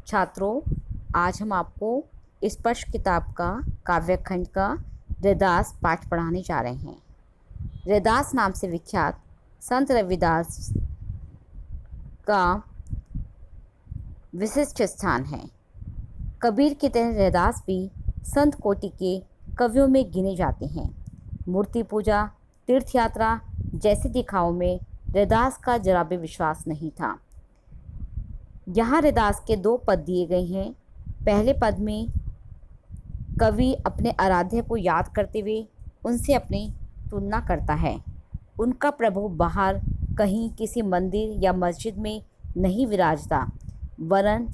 छात्रों, आज हम आपको स्पर्श किताब का काव्यखंड का रविदास पाठ पढ़ाने जा रहे हैं। रविदास नाम से विख्यात संत रविदास का विशिष्ट स्थान है। कबीर की तरह रविदास भी संत कोटि के कवियों में गिने जाते हैं। मूर्ति पूजा, तीर्थ यात्रा जैसे दिखावों में रविदास का जरा भी विश्वास नहीं था। यहाँ रविदास के दो पद दिए गए हैं। पहले पद में कवि अपने आराध्य को याद करते हुए उनसे अपनी तुलना करता है। उनका प्रभु बाहर कहीं किसी मंदिर या मस्जिद में नहीं विराजता, वरन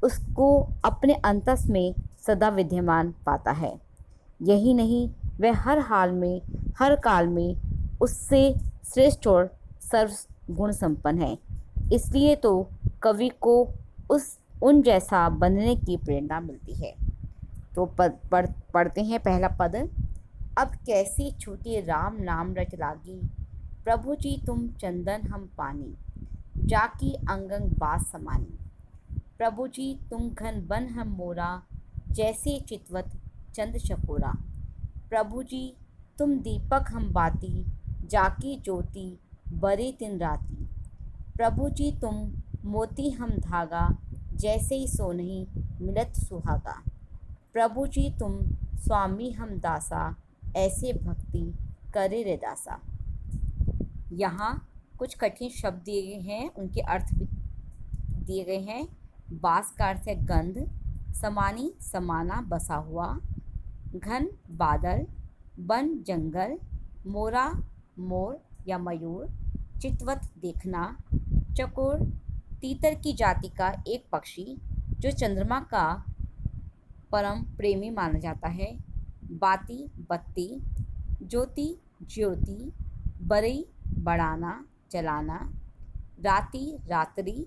उसको अपने अंतस में सदा विद्यमान पाता है। यही नहीं, वह हर हाल में, हर काल में उससे श्रेष्ठ और सर्वगुण संपन्न है। इसलिए तो कवि को उन जैसा बनने की प्रेरणा मिलती है। तो पढ़ते हैं पहला पद। अब कैसी छूटी राम नाम रट लागी, प्रभु जी तुम चंदन हम पानी, जाकी अंगंग बास समानी। प्रभु जी तुम घन बन हम मोरा, जैसे चितवत चंद चकोरा। प्रभु जी तुम दीपक हम बाती, जाकी ज्योति बरे दिन राती। प्रभु जी तुम मोती हम धागा, जैसे ही सोनही मिलत सुहागा। प्रभु जी तुम स्वामी हम दासा, ऐसे भक्ति करे रे दासा। यहाँ कुछ कठिन शब्द दिए गए हैं, उनके अर्थ भी दिए गए हैं। बास का अर्थ है गंध, समानी समाना बसा हुआ, घन बादल, बन जंगल, मोरा मोर या मयूर, चितवत देखना, चकोर तीतर की जाति का एक पक्षी जो चंद्रमा का परम प्रेमी माना जाता है, बाती बत्ती, ज्योति ज्योति, बरई बढ़ाना जलाना, राती रात्रि,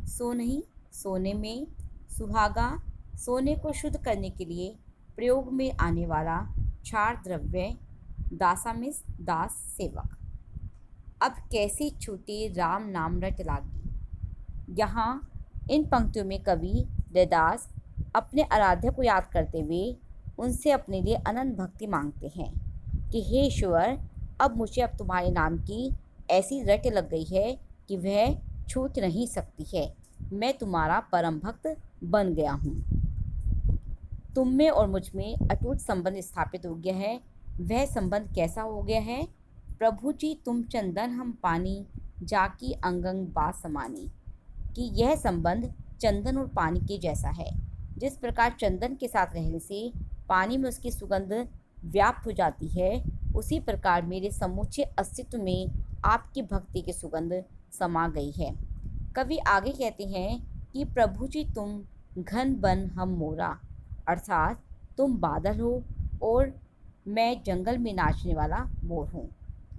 सोनही सोने में, सुहागा सोने को शुद्ध करने के लिए प्रयोग में आने वाला क्षार द्रव्य, दासामिस दास सेवक। अब कैसी छूटी राम नाम रट लागी। यहाँ इन पंक्तियों में कवि रविदास अपने आराध्य को याद करते हुए उनसे अपने लिए अनंत भक्ति मांगते हैं कि हे ईश्वर, अब तुम्हारे नाम की ऐसी रट लग गई है कि वह छूट नहीं सकती है। मैं तुम्हारा परम भक्त बन गया हूँ। तुम में और मुझ में अटूट संबंध स्थापित हो गया है। वह संबंध कैसा हो गया है? प्रभु जी तुम चंदन हम पानी, जाकी अंगंग बास समानी। कि यह संबंध चंदन और पानी के जैसा है। जिस प्रकार चंदन के साथ रहने से पानी में उसकी सुगंध व्याप्त हो जाती है, उसी प्रकार मेरे समूचे अस्तित्व में आपकी भक्ति की सुगंध समा गई है। कवि आगे कहते हैं कि प्रभु जी तुम घन बन हम मोरा, अर्थात तुम बादल हो और मैं जंगल में नाचने वाला मोर हूँ।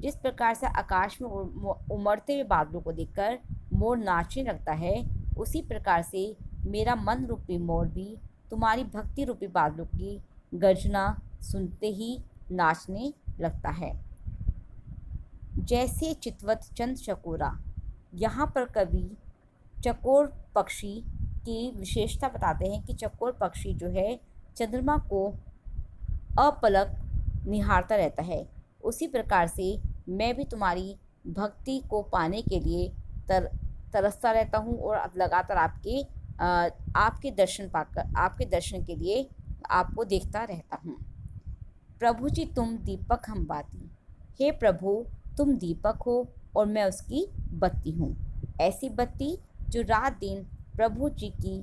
जिस प्रकार से आकाश में उमड़ते हुए बादलों को देखकर मोर नाचने लगता है, उसी प्रकार से मेरा मन रूपी मोर भी तुम्हारी भक्ति रूपी बादलों की गर्जना सुनते ही नाचने लगता है। जैसे चितवत चंद चकोरा। यहाँ पर कवि चकोर पक्षी की विशेषता बताते हैं कि चकोर पक्षी जो है चंद्रमा को अपलक निहारता रहता है। उसी प्रकार से मैं भी तुम्हारी भक्ति को पाने के लिए तरसता रहता हूँ और लगातार आपके दर्शन के लिए आपको देखता रहता हूँ। प्रभु जी तुम दीपक हम बाती। हे प्रभु, तुम दीपक हो और मैं उसकी बत्ती हूँ। ऐसी बत्ती जो रात दिन प्रभु जी की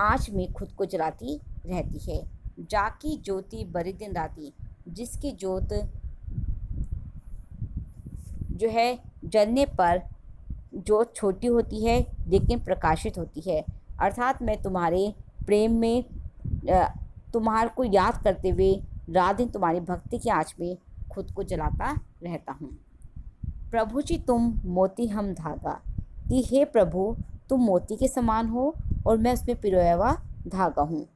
आँच में खुद को जलाती रहती है। जाकी ज्योति बड़ी दिन राती, जिसकी ज्योत जो है जलने पर ज्योत छोटी होती है लेकिन प्रकाशित होती है। अर्थात मैं तुम्हारे प्रेम में तुम्हारे को याद करते हुए रात दिन तुम्हारी भक्ति की आँच में खुद को जलाता रहता हूँ। प्रभु जी तुम मोती हम धागा। कि हे प्रभु, तुम मोती के समान हो और मैं उसमें पिरोया हुआ धागा हूँ।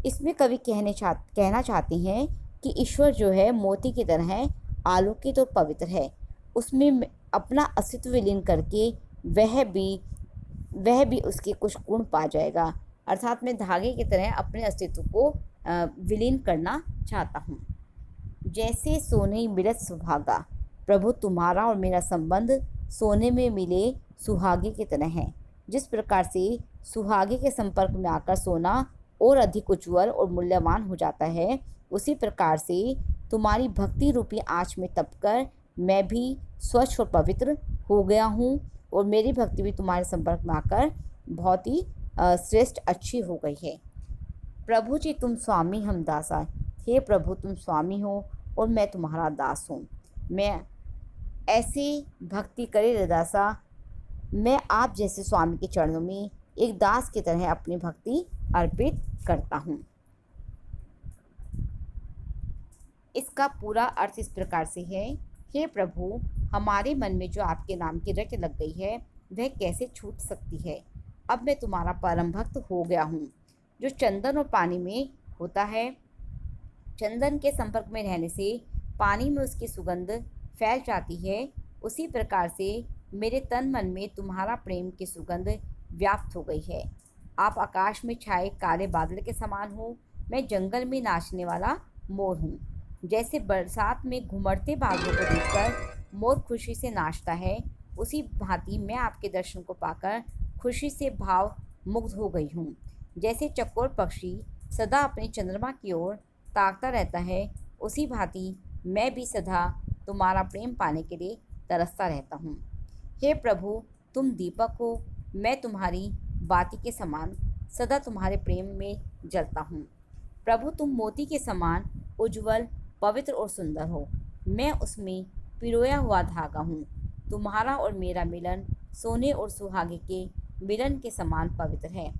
इसमें कवि कहना चाहते हैं कि ईश्वर जो है मोती की तरह है, आलोकित और पवित्र है। उसमें अपना अस्तित्व विलीन करके वह भी वह भी उसके कुछ गुण पा जाएगा। अर्थात मैं धागे की तरह अपने अस्तित्व को विलीन करना चाहता हूँ। जैसे सोने मिलत सुहागा, प्रभु तुम्हारा और मेरा संबंध सोने में मिले सुहागे की तरह है। जिस प्रकार से सुहागे के संपर्क में आकर सोना और अधिक उज्ज्वल और मूल्यवान हो जाता है, उसी प्रकार से तुम्हारी भक्ति रूपी आँच में तपकर मैं भी स्वच्छ और पवित्र हो गया हूँ, और मेरी भक्ति भी तुम्हारे संपर्क में आकर बहुत ही श्रेष्ठ अच्छी हो गई है। प्रभु जी तुम स्वामी हम दासा, हे प्रभु तुम स्वामी हो और मैं तुम्हारा दास हूँ। मैं ऐसी भक्ति करे रे दासा, मैं आप जैसे स्वामी के चरणों में एक दास की तरह अपनी भक्ति अर्पित करता हूँ। इसका पूरा अर्थ इस प्रकार से है, हे प्रभु हमारे मन में जो आपके नाम की रट लग गई है वह कैसे छूट सकती है। अब मैं तुम्हारा परम भक्त हो गया हूँ। जो चंदन और पानी में होता है, चंदन के संपर्क में रहने से पानी में उसकी सुगंध फैल जाती है, उसी प्रकार से मेरे तन मन में तुम्हारा प्रेम की सुगंध व्याप्त हो गई है। आप आकाश में छाए काले बादल के समान हो, मैं जंगल में नाचने वाला मोर हूँ। जैसे बरसात में घुमड़ते बादलों को देखकर मोर खुशी से नाचता है, उसी भांति मैं आपके दर्शन को पाकर खुशी से भाव मुग्ध हो गई हूँ। जैसे चकोर पक्षी सदा अपने चंद्रमा की ओर ताकता रहता है, उसी भांति मैं भी सदा तुम्हारा प्रेम पाने के लिए तरसता रहता हूँ। हे प्रभु तुम दीपक हो, मैं तुम्हारी बाती के समान सदा तुम्हारे प्रेम में जलता हूँ। प्रभु तुम मोती के समान उज्ज्वल, पवित्र और सुंदर हो, मैं उसमें पिरोया हुआ धागा हूँ। तुम्हारा और मेरा मिलन सोने और सुहागे के मिलन के समान पवित्र है।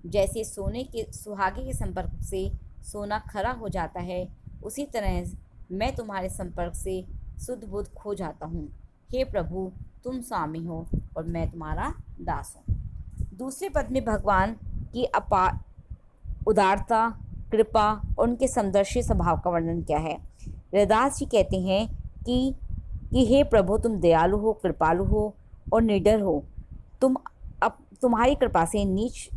जैसे सोने के सुहागे के संपर्क से सोना खरा हो जाता है, उसी तरह मैं तुम्हारे संपर्क से शुद्ध बुद्ध खो जाता हूँ। हे प्रभु तुम स्वामी हो और मैं तुम्हारा दास हूँ। दूसरे पद में भगवान की अपार उदारता, कृपा और उनके समदर्शी स्वभाव का वर्णन किया है। रैदास जी कहते हैं कि हे प्रभु तुम दयालु हो, कृपालु हो और निडर हो। तुम्हारी कृपा से नीच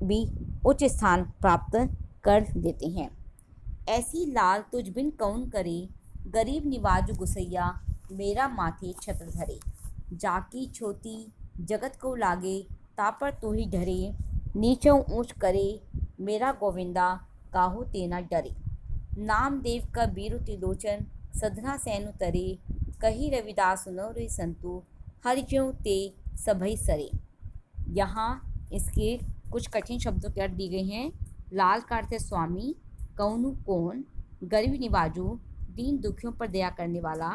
भी उच्च स्थान प्राप्त कर देते हैं। ऐसी लाल तुझ बिन कौन करे, गरीब निवाज गुसैया मेरा माथे छत्र धरे। जाकी छोटी जगत को लागे, तापर तू ही डरे। नीचों ऊंच करे मेरा गोविंदा, काहू तेना डरे। नामदेव का बीरु त्रिलोचन, सधना सैनु तरे। कही रविदास सुनो रे संतु, हरिज्यों ते सभई सरे। यहाँ इसके कुछ कठिन शब्दों के अर्थ दिए गए हैं। लाल का अर्थ है स्वामी, कौनु कौन, गरीब निवाजू दीन दुखियों पर दया करने वाला,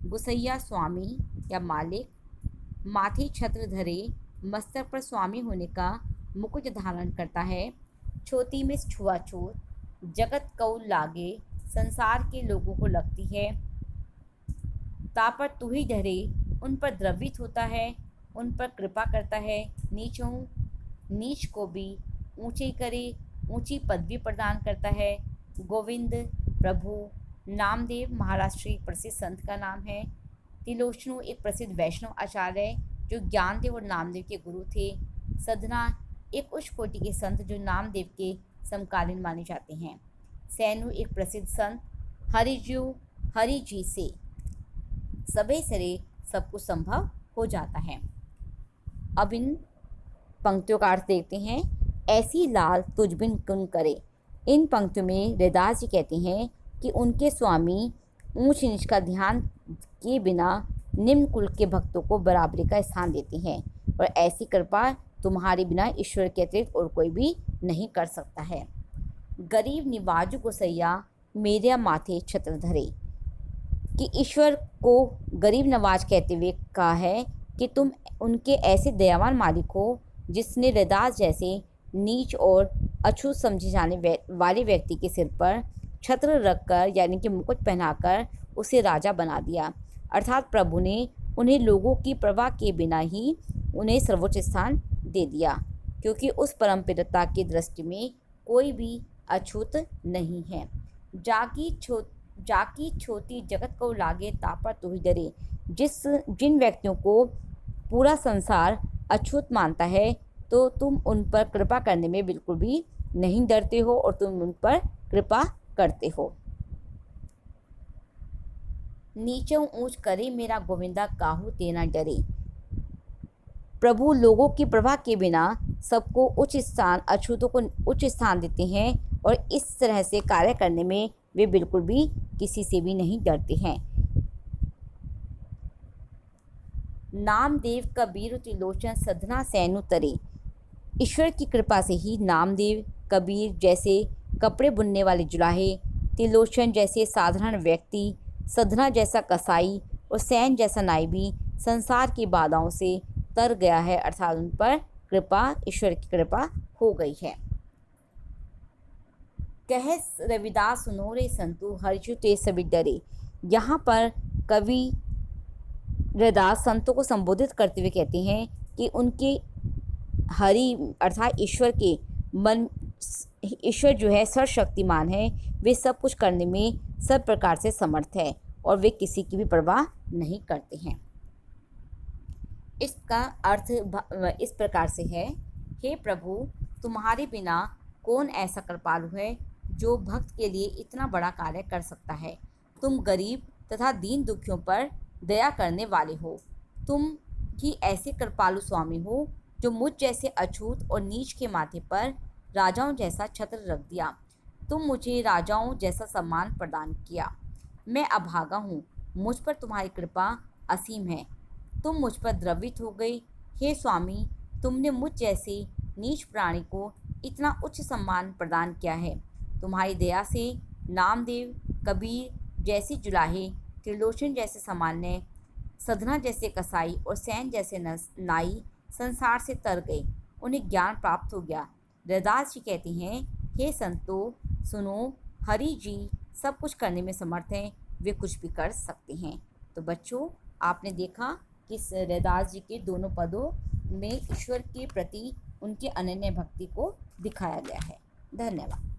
गुसैया स्वामी या मालिक, माथे छत्र धरे मस्तक पर स्वामी होने का मुकुट धारण करता है। छोटी में छुआछूत, जगत कौ लागे संसार के लोगों को लगती है। तापर तू ही डरे उन पर द्रवित होता है, उन पर कृपा करता है। नीच को भी ऊंचे करे, ऊंची पदवी प्रदान करता है। गोविंद प्रभु। नामदेव महाराष्ट्र एक प्रसिद्ध संत का नाम है। त्रिलोचनु एक प्रसिद्ध वैष्णव आचार्य जो ज्ञानदेव और नामदेव के गुरु थे। सधना एक उच्च कोटि के संत जो नामदेव के समकालीन माने जाते हैं। सैनु एक प्रसिद्ध संत। हरि जी से सबे सरे सब कुछ संभव हो जाता है। अब इन पंक्तियों का अर्थ देखते हैं। ऐसी लाल तुझ बिन कौन करे। इन पंक्तियों में रैदास जी कहते हैं कि उनके स्वामी ऊंच नीच का ध्यान किए बिना निम्न कुल के भक्तों को बराबरी का स्थान देते हैं, और ऐसी कृपा तुम्हारे बिना ईश्वर के अतिरिक्त और कोई भी नहीं कर सकता है। गरीब निवाज गोसैया मेरे माथे छत्र धरे, कि ईश्वर को गरीब नवाज कहते हुए कहा है कि तुम उनके ऐसे दयावान मालिक हो जिसने रैदास जैसे नीच और अछूत समझे जाने वाले व्यक्ति के सिर पर छत्र रखकर यानी कि मुकुट पहनाकर उसे राजा बना दिया। अर्थात प्रभु ने उन्हें लोगों की परवाह किए बिना ही उन्हें सर्वोच्च स्थान दे दिया, क्योंकि उस परम पिता की दृष्टि में कोई भी अछूत नहीं है। जाकी छोटी जगत को लागे, तापर तू ही डरे। जिन व्यक्तियों को पूरा संसार अछूत मानता है, तो तुम उन पर कृपा करने में बिल्कुल भी नहीं डरते हो और तुम उन पर कृपा करते हो। नीचों ऊंच करे मेरा गोविंदा, काहू तेना डरे। प्रभु लोगों की प्रवाह के बिना सबको उच्च स्थान, अछूतों को उच्च स्थान देते हैं और इस तरह से कार्य करने में वे बिल्कुल भी किसी से भी नहीं डरते हैं। नामदेव कबीर त्रिलोचन सधना सैनु तरे। ईश्वर की कृपा से ही नामदेव, कबीर जैसे कपड़े बुनने वाले जुलाहे, त्रिलोचन जैसे साधारण व्यक्ति, सधना जैसा कसाई और सैन जैसा नाई भी संसार की बाधाओं से तर गया है, अर्थात उन पर कृपा, ईश्वर की कृपा हो गई है। कह रविदास सुनो रे संतु, हर्षु ते सभी डरे। यहाँ पर कवि रविदास संतों को संबोधित करते हुए कहते हैं कि उनके हरि अर्थात ईश्वर के मन, ईश्वर जो है सर्वशक्तिमान है, वे सब कुछ करने में सब प्रकार से समर्थ है और वे किसी की भी परवाह नहीं करते हैं। इसका अर्थ इस प्रकार से है, हे प्रभु, तुम्हारे बिना कौन ऐसा कृपालु है जो भक्त के लिए इतना बड़ा कार्य कर सकता है। तुम गरीब तथा दीन दुखियों पर दया करने वाले हो। तुम ही ऐसे कृपालु स्वामी हो जो मुझ जैसे अछूत और नीच के माथे पर राजाओं जैसा छत्र रख दिया। तुम मुझे राजाओं जैसा सम्मान प्रदान किया। मैं अभागा हूँ, मुझ पर तुम्हारी कृपा असीम है। तुम मुझ पर द्रवित हो गई। हे स्वामी, तुमने मुझ जैसे नीच प्राणी को इतना उच्च सम्मान प्रदान किया है। तुम्हारी दया से नामदेव, कबीर जैसे जुलाहे, त्रिलोचन जैसे सामान्य, सधना जैसे कसाई और सैन जैसे नाई संसार से तर गए, उन्हें ज्ञान प्राप्त हो गया। रविदास जी कहते हैं, हे संतो सुनो, हरि जी सब कुछ करने में समर्थ हैं, वे कुछ भी कर सकते हैं। तो बच्चों, आपने देखा कि रविदास जी के दोनों पदों में ईश्वर के प्रति उनके अनन्य भक्ति को दिखाया गया है। धन्यवाद।